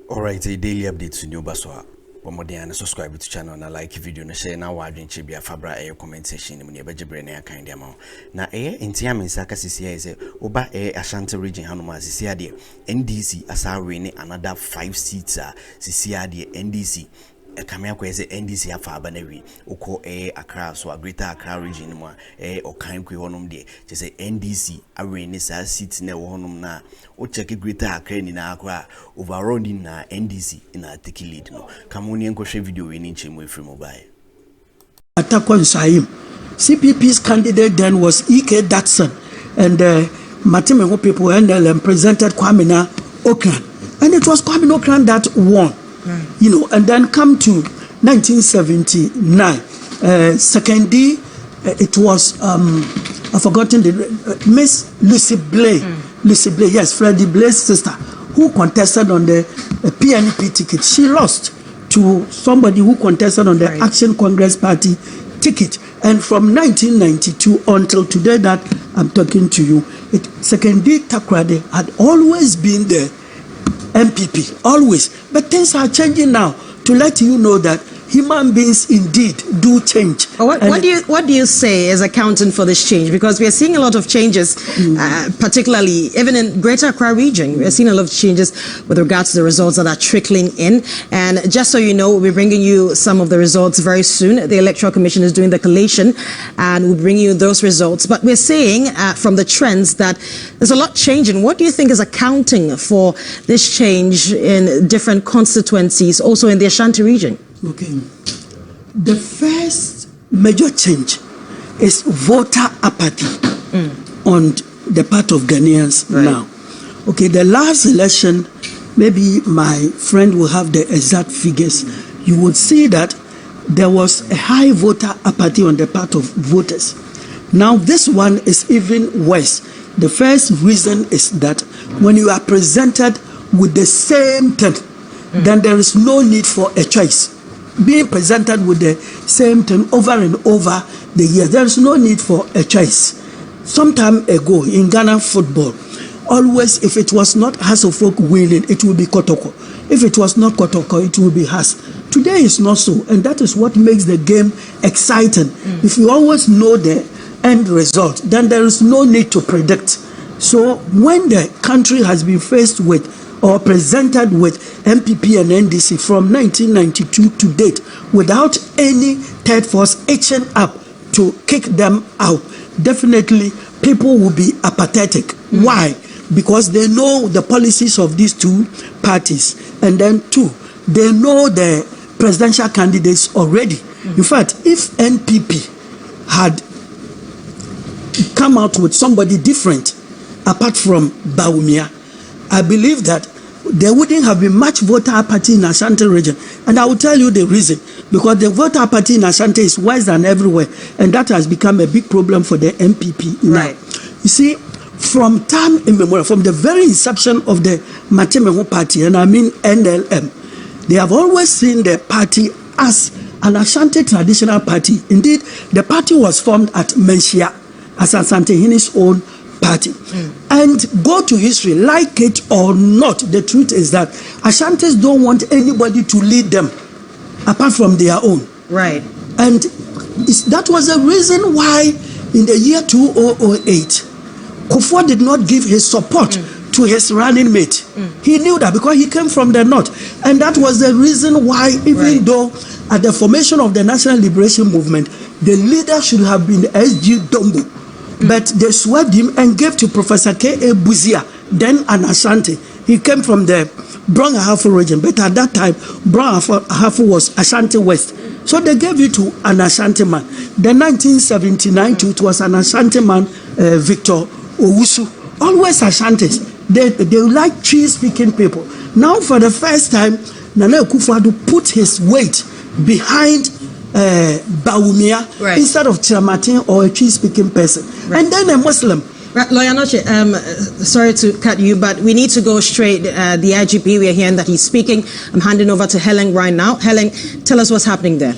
Alright, a daily update to Newz Baswa. One more day and subscribe to the channel and like video and share now watch and chibia fabra a comment section in the Bejabrene kind amount. Now in Tiamin Saka CCA is Oba Ashanti region Hanuma CCA NDC as our winning another 5 seats CCA NDC. Okaikwei NDC afaba na wi uko Accra so Greater Accra region mu Okaikwei honum de je say NDC awene sa seat na wo honum na o check Greater Accra ni na akwa overall din na NDC na take lead no kamuni enkohwe video we ni nchemu efri mobile Atakon Saim CPP's candidate then was EK Datson and Matimengo people NLM presented Kwame Okran and it was Kwame Okran that won. You know, and then come to 1979, second D, it was I've forgotten the Miss Lucy Blay, Lucy Blay, yes, Freddie Blay's sister, who contested on the PNP ticket. She lost to somebody who contested on the Action Congress Party ticket, and from 1992 until today that I'm talking to you, second D Takrade had always been there. NPP, always. But things are changing now to let you know that human beings indeed do change. What do you say is accounting for this change? Because we are seeing a lot of changes, particularly even in Greater Accra region. We are seeing a lot of changes with regards to the results that are trickling in. And just so you know, we'll be bringing you some of the results very soon. The Electoral Commission is doing the collation and we'll bring you those results. But we're seeing from the trends that there's a lot changing. What do you think is accounting for this change in different constituencies, also in the Ashanti region? Okay. The first major change is voter apathy on the part of Ghanaians now. Okay, the last election, maybe my friend will have the exact figures. You would see that there was a high voter apathy on the part of voters. Now this one is even worse. The first reason is that when you are presented with the same thing, then there is no need for a choice. Being presented with the same thing over and over the years, there is no need for a choice. Some time ago in Ghana football, always if it was not Hasselfolk winning, it will be Kotoko. If it was not Kotoko, it will be Has. Today is not so, and that is what makes the game exciting. If you always know the end result, then there is no need to predict. So when the country has been faced with or presented with NPP and NDC from 1992 to date without any third force itching up to kick them out, definitely people will be apathetic. Why? Because they know the policies of these two parties, and then two, they know the presidential candidates already. In fact, if NPP had come out with somebody different apart from Bawumia, I believe that there wouldn't have been much voter apathy in Ashanti region. And I will tell you the reason. Because the voter apathy in Ashanti is worse than everywhere. And that has become a big problem for the NPP now. You see, from time immemorial, from the very inception of the Matimengo party, and I mean NLM, they have always seen the party as an Ashanti traditional party. Indeed, the party was formed at Menchia as Asante Hini's own party. And go to history, like it or not, the truth is that Ashantis don't want anybody to lead them apart from their own. Right. And that was the reason why in the year 2008, Kufuor did not give his support to his running mate. He knew that because he came from the north. And that was the reason why, even though at the formation of the National Liberation Movement, the leader should have been SG Dombo. But they swept him and gave to Professor K.A. Buzia, then an Ashanti. He came from the Brown Ahafo region, but at that time, Brown Ahafo was Ashanti West. So they gave it to an Ashanti man. Then 1979, it was an Ashanti man, Victor Owusu. Always Ashantis. They like tree-speaking people. Now, for the first time, Nana Akufo-Addo put his weight behind Bawumia instead of Chiramatin or a tree-speaking person. And then a Muslim. Lawyer Noche, sorry to cut you, but we need to go straight. The IGP, we are hearing that he's speaking. I'm handing over to Helen right now. Helen, tell us what's happening there.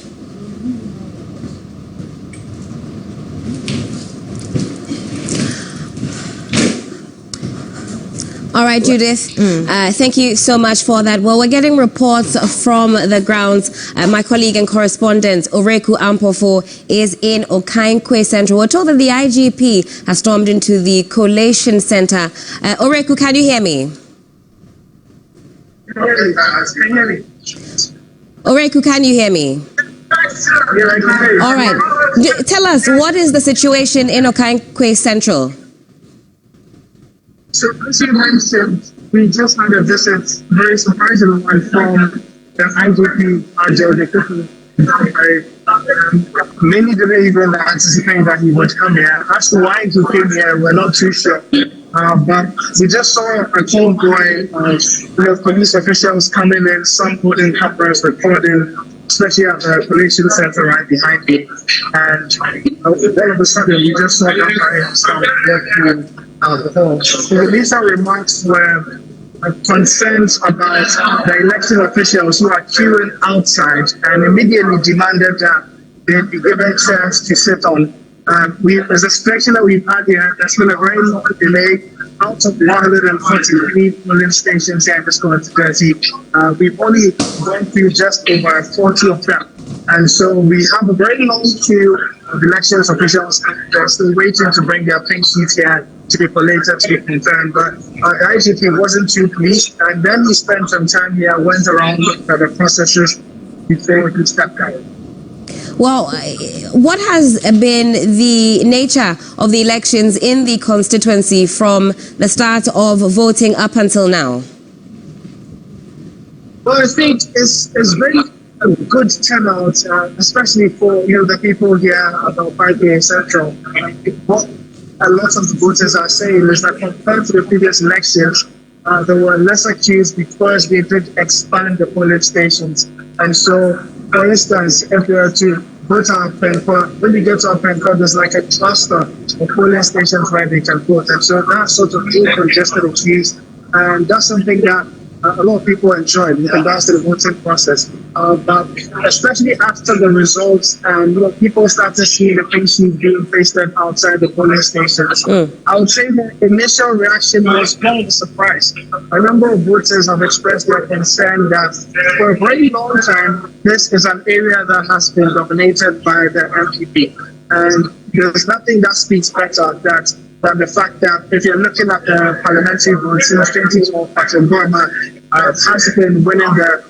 All right, Judith. Thank you so much for that. Well, we're getting reports from the grounds. My colleague and correspondent, Oreku Ampofo, is in Okaikwei Central. We're told that the IGP has stormed into the collation center. Oreku, can you hear me? Oreku, can you hear me? All right. Tell us, what is the situation in Okaikwei Central? So, as you mentioned, we just had a visit, very surprising one, from the IGP, many didn't even anticipate that he would come here. As to why he came here, we're not too sure. But we just saw a convoy of police officials coming in, some holding cameras, recording, especially at the collation center right behind me. And all of a sudden, we just saw that guy himself walking the hall. The recent remarks were concerns about the election officials who are queuing outside and immediately demanded that they be given a chance to sit on. There's a selection that we've had here. There's been a very long delay. Out of 143 polling stations here in this constituency, we've only gone through just over 40 of them. And so we have a very long queue of elections officials. They're still waiting to bring their pink sheets here to be collated, to be confirmed. But the IGP wasn't too pleased. And then he spent some time here, went around the processes before he stepped out. Well, what has been the nature of the elections in the constituency from the start of voting up until now? Well, I think it's very a good turnout, especially for the people here at Okaikwei Central. What a lot of the voters are saying is that compared to the previous elections, there were lesser queues because they did expand the polling stations. And so, for instance, if you were to go to our Penco, when you get to our Penco, there's like a cluster of polling stations where they can vote. And so that sort of congested the queues. And that's something that a lot of people enjoyed with regards to the voting process. But especially after the results and people started seeing the patients being pasted outside the polling stations, I would say the initial reaction was kind of a surprise. A number of voters have expressed their concern that for a very long time, this is an area that has been dominated by the NPP. And there's nothing that speaks better than the fact that if you're looking at the parliamentary votes since 2012, Akroma has been winning the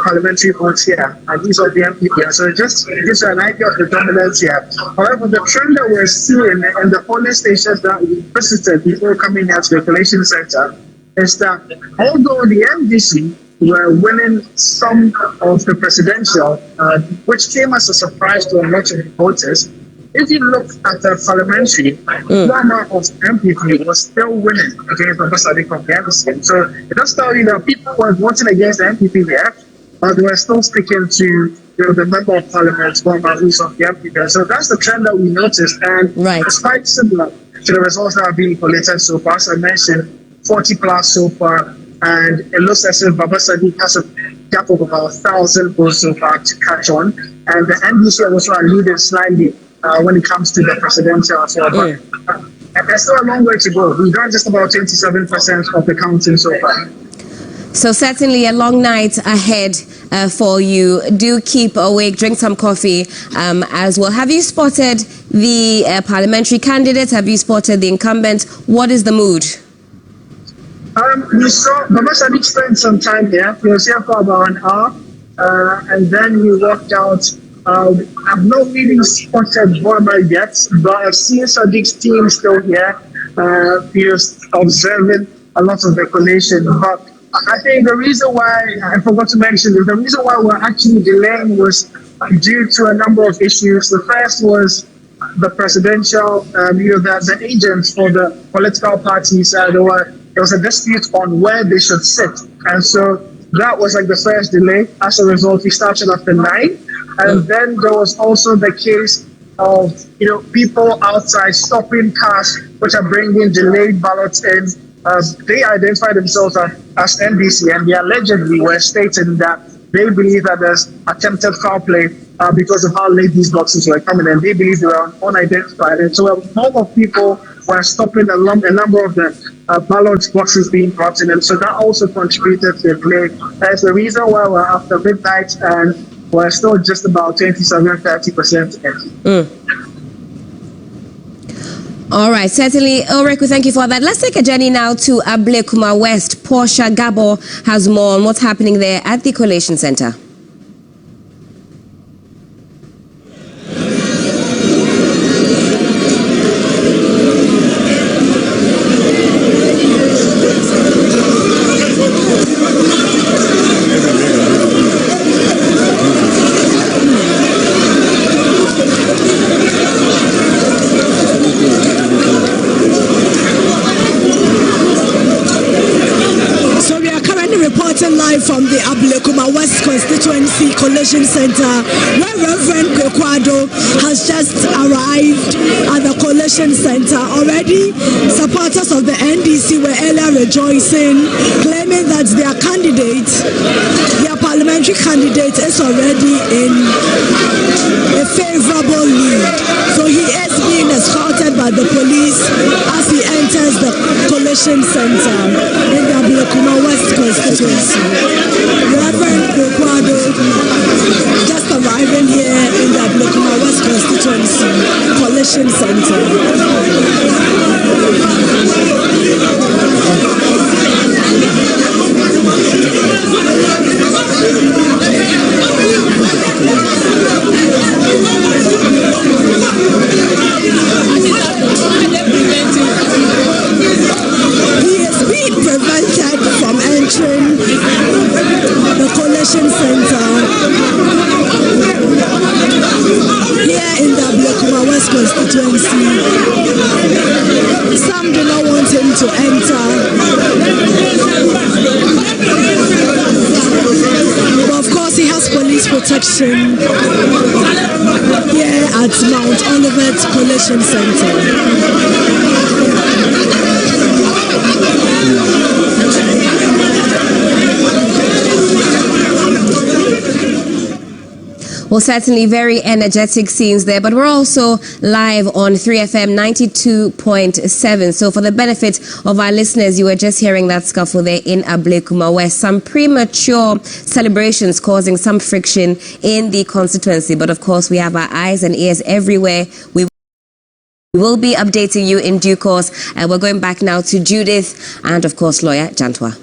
parliamentary votes here, and these are the NPP. So it just gives you an idea of the dominance here. However, the trend that we're seeing in the polling stations that we visited before coming here to the collation center is that although the NDC were winning some of the presidential, which came as a surprise to a lot of voters, if you look at the parliamentary, Akroma of NPP was still winning against Professor from the NDC. So it does tell you that people were voting against the NPP there, but they were still sticking to the member of parliament, who's of the NPP. So that's the trend that we noticed, and it's quite similar to the results that have been collated so far. As I mentioned, 40 plus so far, and it looks as if Baba Sadiq has a gap of about 1,000 votes so far to catch on, and the NDC also are leading slightly when it comes to the presidential. But there's still a long way to go. We've done just about 27% of the counting so far. So certainly a long night ahead for you. Do keep awake, drink some coffee as well. Have you spotted the parliamentary candidates? Have you spotted the incumbent? What is the mood? We saw Baba Sadiq spend some time here. He was here for about an hour, and then he walked out. I've not really spotted Burma yet, but I've seen Sadiq's team still here. He was observing a lot of the collation. But I think the reason why, I forgot to mention, the reason why we're actually delaying was due to a number of issues. The first was the presidential, the agents for the political parties, there was a dispute on where they should sit. And so that was like the first delay. As a result, we started after 9. And then there was also the case of, people outside stopping cars, which are bringing delayed ballots in. They identify themselves as NDC, and they allegedly were stating that they believe that there's attempted foul play because of how late these boxes were coming in. They believe they were unidentified. And so a lot of people were stopping a number of the ballot boxes being brought in, and so that also contributed to the delay. That's the reason why we're after midnight and we're still just about 27-30% in. All right, certainly, Oreku, thank you for that. Let's take a journey now to Ablekuma West. Portia Gabo has more on what's happening there at the Collation Center. Live from the Ablekuma West Constituency Collation Center, where Reverend Kwekwado has just arrived at the Collation Center. Already, supporters of the NDC were earlier rejoicing, claiming that their candidate, their parliamentary candidate, is already in a favorable lead. So he is being escorted by the police as he enters the Collation Center in the Ablekuma West Constituency. Reverend Kwekwado just arriving here in the Ablekuma West Constituency Collation Center. He is being prevented from entering the Collation Center here in the Ablekuma West constituency. Some do not want him to enter, but of course he has police protection here at Mount Olivet Collation Center. Well, certainly very energetic scenes there, but we're also live on 3FM 92.7. So for the benefit of our listeners, you were just hearing that scuffle there in Ablekuma West. Some premature celebrations causing some friction in the constituency. But of course, we have our eyes and ears everywhere. We will be updating you in due course. We're going back now to Judith and, of course, lawyer Jantwa.